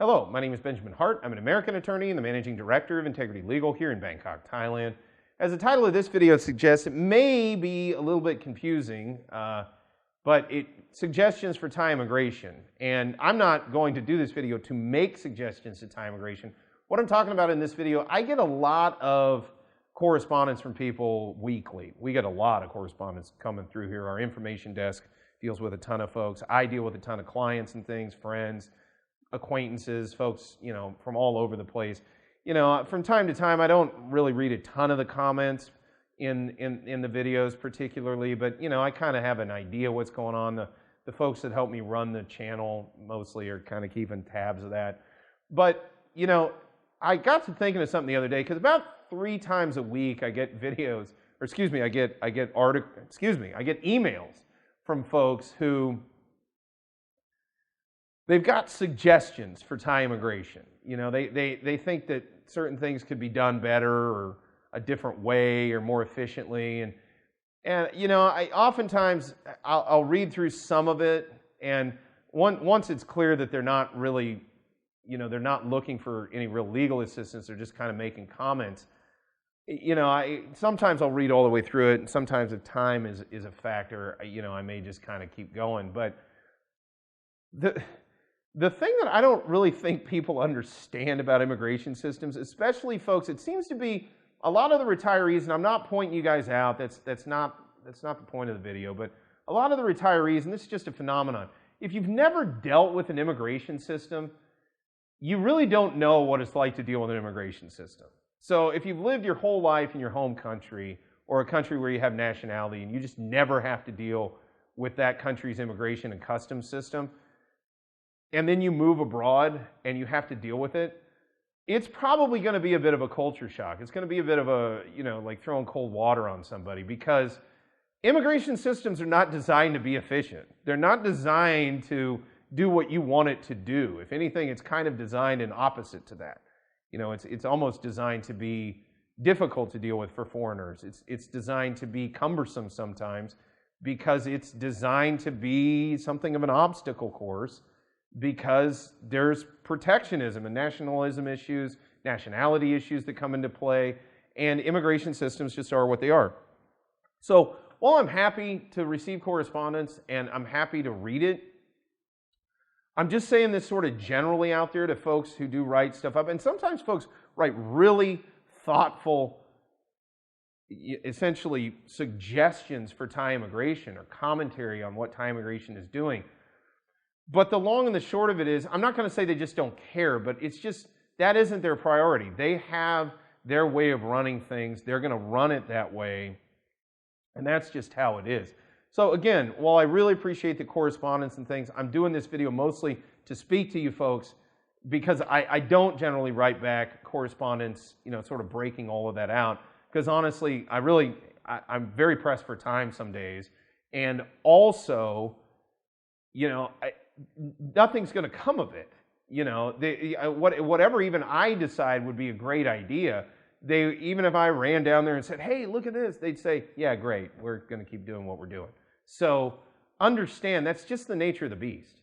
Hello, my name is Benjamin Hart. I'm an American attorney and the Managing Director of Integrity Legal here in Bangkok, Thailand. As the title of this video suggests, it may be a little bit confusing, but it suggestions for Thai immigration. And I'm not going to do this video to make suggestions to Thai immigration. What I'm talking about in this video, I get a lot of correspondence from people weekly. We get a lot of correspondence coming through here. Our information desk deals with a ton of folks. I deal with a ton of clients and things, friends, acquaintances, folks, from all over the place. From time to time, I don't really read a ton of the comments in the videos particularly, but, I kind of have an idea what's going on. The folks that help me run the channel mostly are kind of keeping tabs of that. But, I got to thinking of something the other day, because about 3 times a week I get videos, or excuse me, I get emails from folks who they've got suggestions for Thai immigration. They think that certain things could be done better or a different way or more efficiently. And I oftentimes I'll read through some of it, and once it's clear that they're not really, they're not looking for any real legal assistance, they're just kind of making comments. Sometimes I'll read all the way through it, and sometimes if time is a factor, I may just kind of keep going. But the thing that I don't really think people understand about immigration systems, especially folks, it seems to be a lot of the retirees, and I'm not pointing you guys out, that's not the point of the video, but a lot of the retirees, and this is just a phenomenon, if you've never dealt with an immigration system, you really don't know what it's like to deal with an immigration system. So if you've lived your whole life in your home country, or a country where you have nationality, and you just never have to deal with that country's immigration and customs system, and then you move abroad and you have to deal with it, it's probably going to be a bit of a culture shock. It's going to be a bit of a, like throwing cold water on somebody, because immigration systems are not designed to be efficient. They're not designed to do what you want it to do. If anything, it's kind of designed in opposite to that. It's almost designed to be difficult to deal with for foreigners. It's designed to be cumbersome sometimes, because it's designed to be something of an obstacle course, because there's protectionism and nationalism issues, nationality issues that come into play, and immigration systems just are what they are. So while I'm happy to receive correspondence and I'm happy to read it, I'm just saying this sort of generally out there to folks who do write stuff up. And sometimes folks write really thoughtful, essentially suggestions for Thai immigration or commentary on what Thai immigration is doing. But the long and the short of it is, I'm not going to say they just don't care, but it's just, that isn't their priority. They have their way of running things. They're going to run it that way. And that's just how it is. So again, while I really appreciate the correspondence and things, I'm doing this video mostly to speak to you folks, because I don't generally write back correspondence, sort of breaking all of that out. Because honestly, I'm very pressed for time some days. And also, nothing's going to come of it. Whatever even I decide would be a great idea, even if I ran down there and said, hey, look at this, they'd say, yeah, great, we're going to keep doing what we're doing. So understand, that's just the nature of the beast.